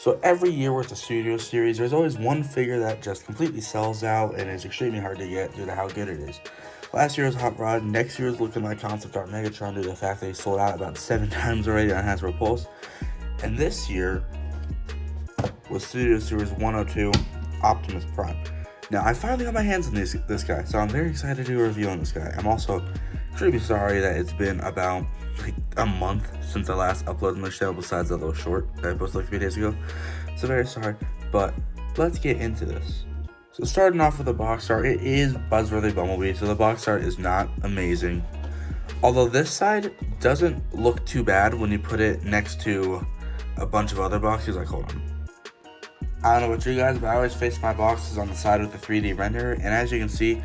So every year with the Studio Series, there's always one figure that just completely sells out and is extremely hard to get due to how good it is. Last year was Hot Rod, next year is looking like Concept Art Megatron due to the fact that he sold out about 7 times already on Hasbro Pulse. And this year was Studio Series 102 Optimus Prime. Now, I finally got my hands on this guy, so I'm very excited to do a review on this guy. I'm also extremely sorry that it's been about a month since I last uploaded my channel, besides that little short that I posted like 3 days ago. So very sorry, but let's get into this. So starting off with the box art, it is Buzzworthy Bumblebee, so the box art is not amazing. Although this side doesn't look too bad when you put it next to a bunch of other boxes. Like, hold on. I don't know about you guys, but I always face my boxes on the side with the 3D render, and as you can see,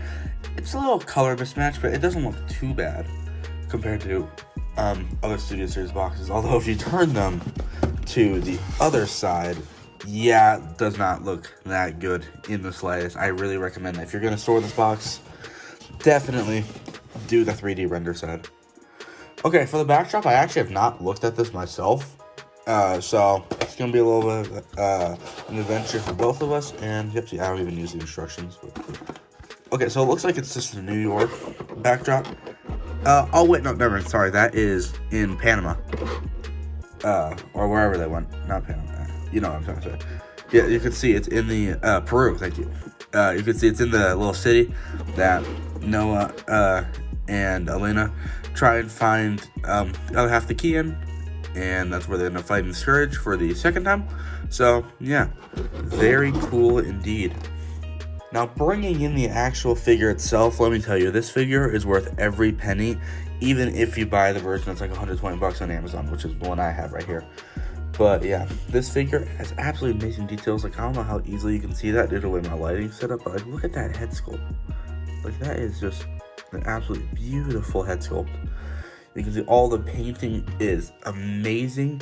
it's a little color mismatch, but it doesn't look too bad compared to other Studio Series boxes. Although if you turn them to the other side, yeah, it does not look that good in the slightest. I really recommend that if you're going to store this box, definitely do the 3D render side. Okay, for the backdrop, I actually have not looked at this myself, so it's going to be a little bit an adventure for both of us, and yep, see, I don't even use the instructions. Okay, so it looks like it's just a New York backdrop. Oh wait, no, never mind, sorry, that is in Panama, or wherever they went, not Panama. You know what I'm trying to say. Yeah, you can see it's in the, Peru, thank you. You can see it's in the little city that Noah, and Elena try and find, the other half of the key in, and that's where they end up fighting Scourge for the second time. So, yeah, very cool indeed. Now, bringing in the actual figure itself, let me tell you, this figure is worth every penny, even if you buy the version that's like 120 bucks on Amazon, which is the one I have right here. But yeah, this figure has absolutely amazing details. Like, I don't know how easily you can see that due to the way my lighting's set up, but like, look at that head sculpt. Like, that is just an absolutely beautiful head sculpt. You can see all the painting is amazing.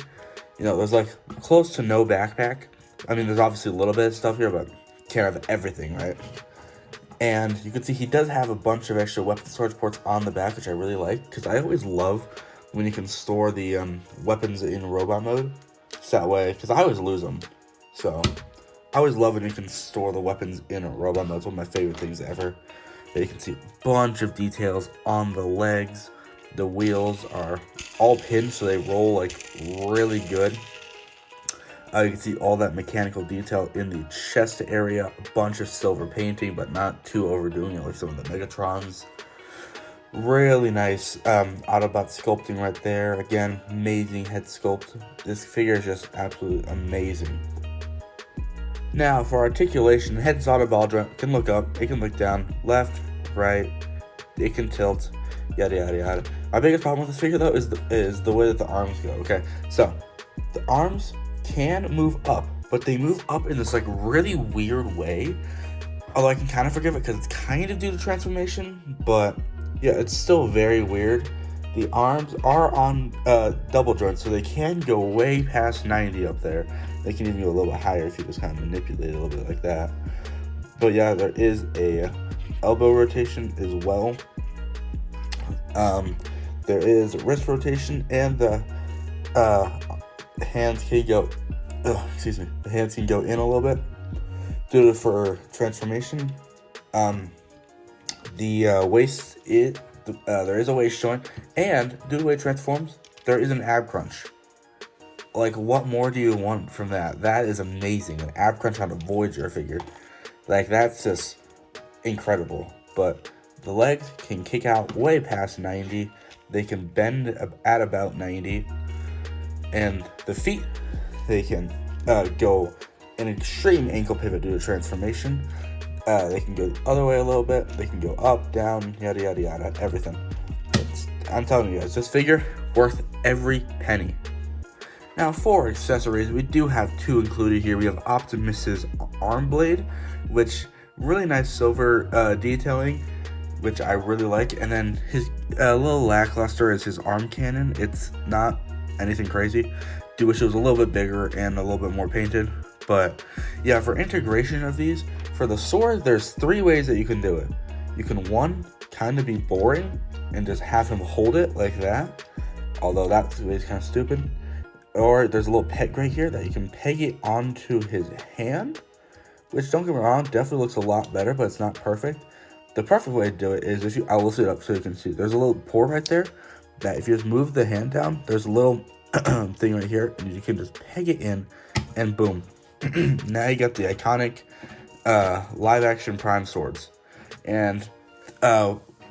You know, there's like close to no backpack. I mean, there's obviously a little bit of stuff here, but can't have everything, right? And you can see he does have a bunch of extra weapon storage ports on the back, which I really like, because I always love when you can store the weapons in robot mode. That way, because I always lose them, so I always love when you can store the weapons in a robot mode. It's one of my favorite things ever. But you can see a bunch of details on the legs. The wheels are all pinned, so they roll like really good. You can see all that mechanical detail in the chest area. A bunch of silver painting, but not too overdoing it like some of the Megatrons. Really nice Autobot sculpting right there. Again, amazing head sculpt. This figure is just absolutely amazing. Now, for articulation, the head's on a ball joint. It can look up, it can look down, left, right, it can tilt, yada yada yada. My biggest problem with this figure though is the way that the arms go. Okay, so the arms can move up, but they move up in this like really weird way. Although I can kind of forgive it because it's kind of due to transformation, but yeah, it's still very weird. The arms are on double joints, so they can go way past 90 up there. They can even go a little bit higher if you just kind of manipulate it a little bit like that. But yeah, there is a elbow rotation as well. There is wrist rotation, and the hands can go. The hands can go in a little bit due to for transformation. The waist there is a waist joint, and due to the way it transforms, there is an ab crunch. Like, what more do you want from that? That is amazing. An ab crunch on a Voyager figure. Like, that's just incredible. But the legs can kick out way past 90. They can bend at about 90. And the feet, they can go an extreme ankle pivot due to transformation. They can go the other way a little bit. They can go up, down, yada, yada, yada, everything. I'm telling you guys, this figure, worth every penny. Now, for accessories, we do have two included here. We have Optimus's arm blade, which really nice silver detailing, which I really like. And then his little lackluster is his arm cannon. It's not anything crazy. Do wish it was a little bit bigger and a little bit more painted. But yeah, for integration of these, for the sword, there's 3 ways that you can do it. You can, one, kind of be boring and just have him hold it like that, although that way is kind of stupid. or there's a little peg right here that you can peg it onto his hand, which, don't get me wrong, definitely looks a lot better, but it's not perfect. The perfect way to do it is I will lift it up so you can see. There's a little port right there that if you just move the hand down, there's a little thing right here, and you can just peg it in, and boom. Now you got the iconic live action Prime swords. And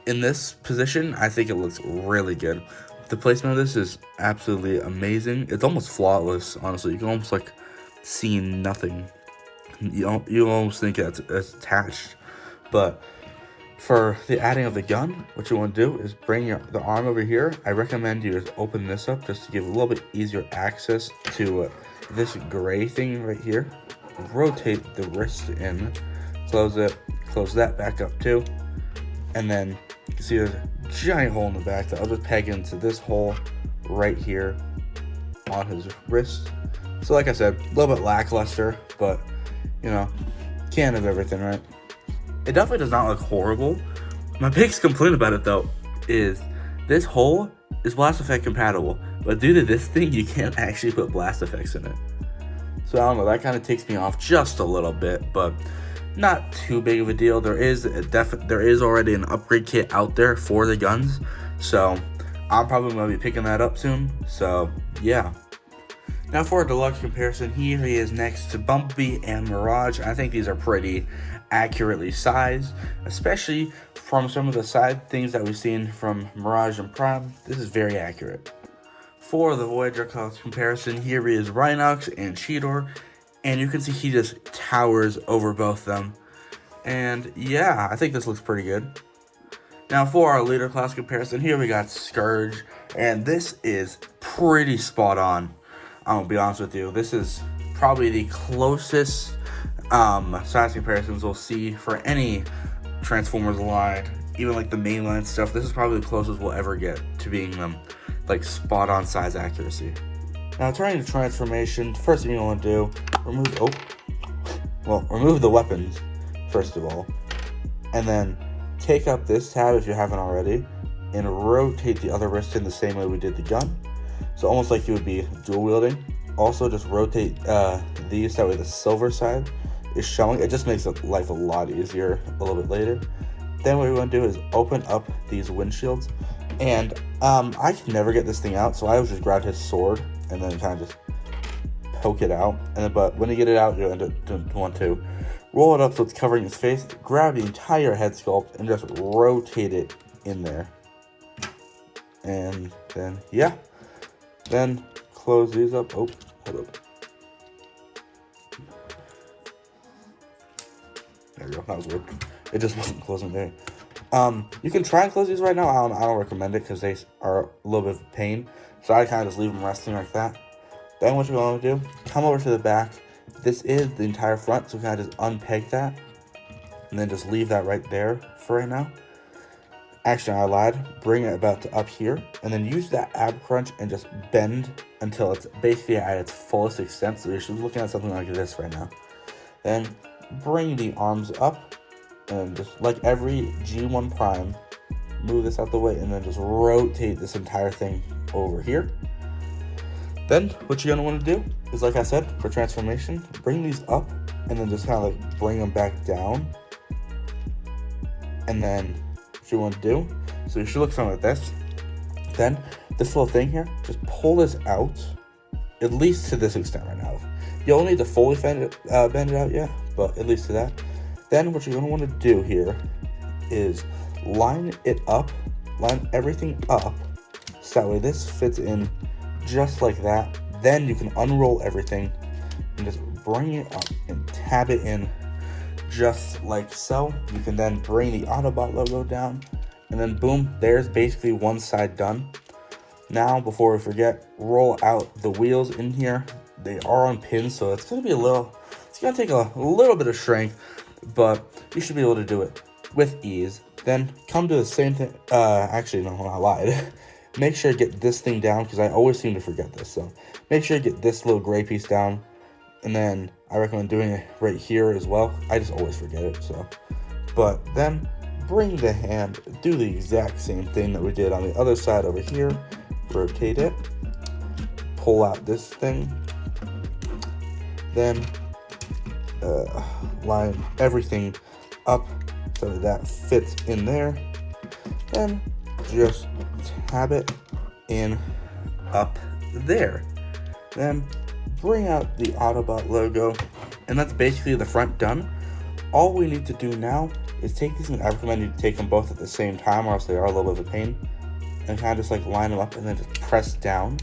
in this position, I think it looks really good. The placement of this is absolutely amazing. It's almost flawless, honestly. You can almost like see nothing. You almost think it's attached. But for the adding of the gun, what you want to do is bring the arm over here. I recommend you just open this up just to give a little bit easier access to this gray thing right here. Rotate the wrist in, close it, close that back up too, and then you can see there's a giant hole in the back that I'll just peg into this hole right here on his wrist. So like I said, a little bit lackluster, but you know, can't have everything, right? It definitely does not look horrible. My biggest complaint about it though is this hole is blast effect compatible, but due to this thing, you can't actually put blast effects in it. So I don't know, that kind of takes me off just a little bit, but not too big of a deal. There is already an upgrade kit out there for the guns, so I'm probably going to be picking that up soon. So yeah. Now for a deluxe comparison, here he is next to Bumblebee and Mirage. I think these are pretty accurately sized, especially from some of the side things that we've seen from Mirage and Prime. This is very accurate. For the Voyager class comparison, here he is Rhinox and Cheetor, and you can see he just towers over both them. And yeah, I think this looks pretty good. Now for our leader class comparison, here we got Scourge, and this is pretty spot on. I'm gonna be honest with you, this is probably the closest size comparisons we'll see for any Transformers line, even like the mainline stuff. This is probably the closest we'll ever get to being them. Like spot on size accuracy. Now turning to transformation, first thing you want to do, remove the weapons first of all, and then take up this tab if you haven't already, and rotate the other wrist in the same way we did the gun. So almost like you would be dual wielding. Also just rotate these, that way the silver side is showing. It just makes life a lot easier a little bit later. Then what we want to do is open up these windshields. And I can never get this thing out, so I always just grab his sword and then kind of just poke it out. But when you get it out, you want to roll it up so it's covering his face, grab the entire head sculpt, and just rotate it in there. And then, yeah. Then close these up. Oh, hold up. There we go. That was weird. It just wasn't closing there. You can try and close these right now. I don't recommend it because they are a little bit of a pain. So I kind of just leave them resting like that. Then what you want to do, come over to the back. This is the entire front, so kind of just unpeg that. And then just leave that right there for right now. Actually, I lied. Bring it about to up here. And then use that ab crunch and just bend until it's basically at its fullest extent. So you're looking at something like this right now. Then bring the arms up. And just like every G1 Prime, move this out the way and then just rotate this entire thing over here. Then what you're going to want to do is, like I said, for transformation, bring these up and then just kind of like bring them back down. And then what you want to do, so you should look something like this. Then this little thing here, just pull this out, at least to this extent right now. You don't need to fully bend it out yet, but at least to that. Then what you're going to want to do here is line everything up, so that way this fits in just like that. Then you can unroll everything and just bring it up and tab it in just like so. You can then bring the Autobot logo down, and then boom, there's basically one side done. Now, before we forget, roll out the wheels in here. They are on pins, so it's going to take a little bit of strength, but you should be able to do it with ease. Then come to the same thing. Actually, no, I lied. Make sure to get this thing down, because I always seem to forget this. So make sure to get this little gray piece down, and then I recommend doing it right here as well. I just always forget it. But then bring the hand, do the exact same thing that we did on the other side over here. Rotate it. pull out this thing. Then line everything up so that fits in there. Then just tab it in up there. Then bring out the Autobot logo, and that's basically the front done. All we need to do now is take these, and I recommend you take them both at the same time, or else they are a little bit of a pain, and kind of just like line them up and then just press down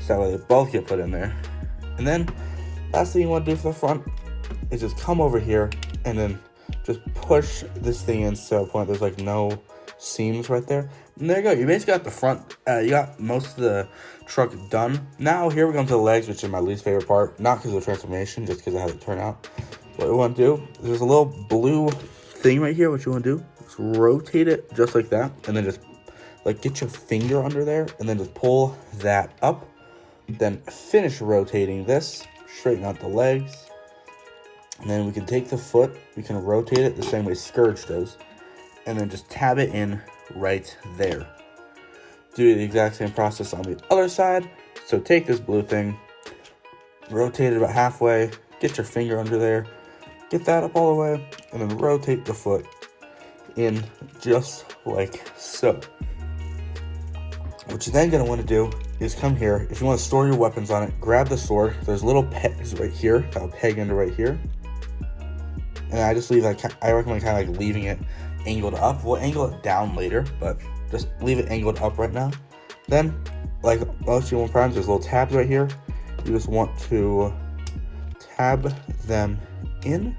so that way they both get put in there. And then last thing you want to do for the front is just come over here and then just push this thing in to a point there's like no seams right there. And there you go. You basically got the front, you got most of the truck done. Now here we come to the legs, which is my least favorite part. Not because of the transformation, just because of how it turned out. What we want to do, there's a little blue thing right here. What you want to do is rotate it just like that. And then just like get your finger under there and then just pull that up. Then finish rotating this, straighten out the legs. And then we can take the foot, we can rotate it the same way Scourge does. And then just tab it in right there. Do the exact same process on the other side. So take this blue thing, rotate it about halfway, get your finger under there, get that up all the way, and then rotate the foot in just like so. What you're then going to want to do is come here. If you want to store your weapons on it, grab the sword. There's little pegs right here that'll peg into right here. And I just leave that, I recommend kind of like leaving it angled up. We'll angle it down later, but just leave it angled up right now. Then, like most G1 primes, there's little tabs right here. You just want to tab them in,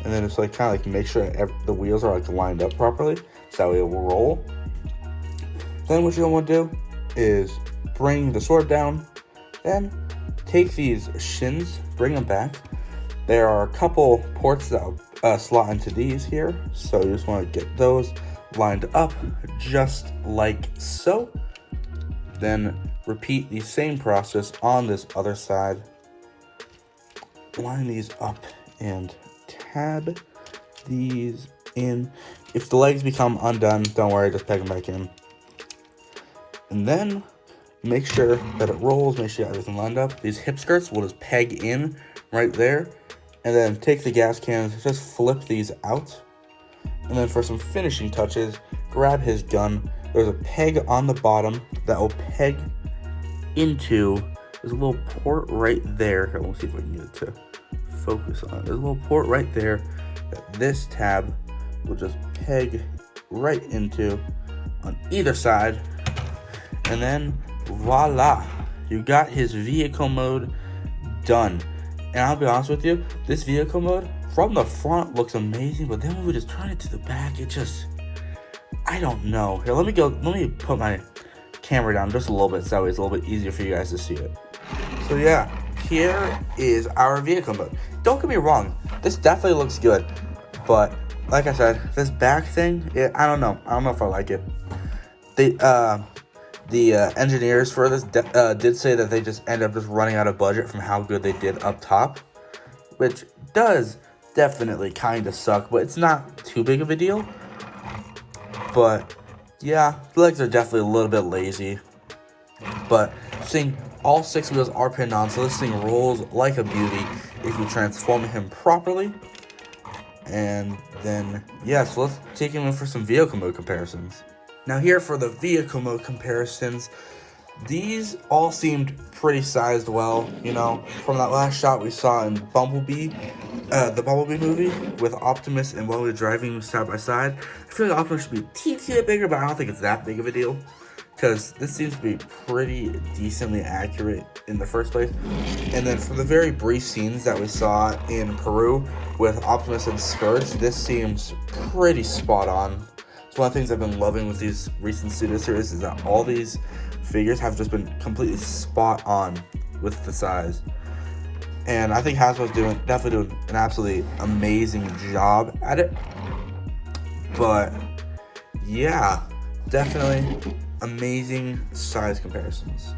and then just like kind of like make sure the wheels are like lined up properly, so that way it will roll. Then what you're gonna want to do is bring the sword down, then take these shins, bring them back. There are a couple ports that will slot into these here, so you just want to get those lined up just like so. Then repeat the same process on this other side. Line these up and tab these in. If the legs become undone, don't worry, just peg them back in. And then make sure that it rolls, make sure you have everything lined up. These hip skirts will just peg in right there. And then take the gas cans, just flip these out. And then for some finishing touches, grab his gun. There's a peg on the bottom that will peg into, there's a little port right there. Here, we'll see if I can get it to focus on. There's a little port right there that this tab will just peg right into on either side. And then voila, you got his vehicle mode done. And I'll be honest with you, this vehicle mode from the front looks amazing, but then when we just turn it to the back, it just, I don't know. Here, let me put my camera down just a little bit so that way it's a little bit easier for you guys to see it. So yeah, here is our vehicle mode. Don't get me wrong, this definitely looks good, but like I said, this back thing, I don't know if I like it. The engineers for this did say that they just end up just running out of budget from how good they did up top, which does definitely kind of suck, but it's not too big of a deal. But yeah, the legs are definitely a little bit lazy, but seeing all 6 wheels are pinned on, so this thing rolls like a beauty if you transform him properly. And then yeah, so let's take him in for some vehicle mode comparisons. Now here for the vehicle mode comparisons, these all seemed pretty sized well, you know, from that last shot we saw in Bumblebee, the Bumblebee movie with Optimus and while we were driving side by side. I feel like Optimus should be a teensy bit bigger, but I don't think it's that big of a deal, because this seems to be pretty decently accurate in the first place. And then for the very brief scenes that we saw in Peru with Optimus and Scourge, this seems pretty spot on. One of the things I've been loving with these recent studio series is that all these figures have just been completely spot on with the size. And I think Hasbro's definitely doing an absolutely amazing job at it. But yeah, definitely amazing size comparisons.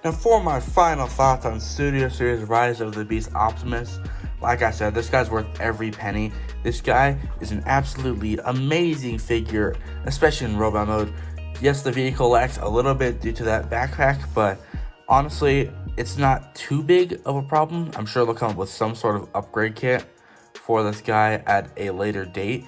Now for my final thoughts on Studio Series Rise of the Beast Optimus, like I said, this guy's worth every penny. This guy is an absolutely amazing figure, especially in robot mode. Yes, the vehicle lacks a little bit due to that backpack, but honestly, it's not too big of a problem. I'm sure they'll come up with some sort of upgrade kit for this guy at a later date.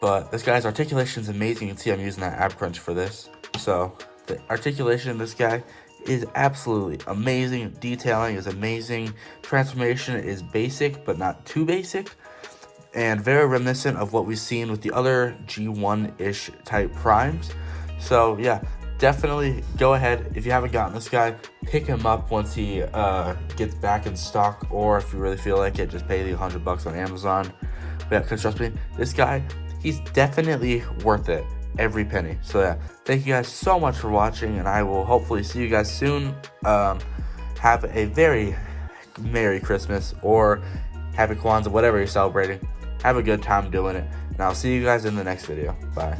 But this guy's articulation is amazing. You can see I'm using that ab crunch for this. So the articulation of this guy is absolutely amazing. Detailing is amazing. Transformation is basic, but not too basic. And very reminiscent of what we've seen with the other G1-ish type primes. So yeah, definitely go ahead. If you haven't gotten this guy, pick him up once he gets back in stock. Or if you really feel like it, just pay the $100 on Amazon. But yeah, because trust me, this guy, he's definitely worth it, every penny. So yeah, thank you guys so much for watching, and I will hopefully see you guys soon. Have a very Merry Christmas or Happy Kwanzaa, whatever you're celebrating. Have a good time doing it, and I'll see you guys in the next video. Bye.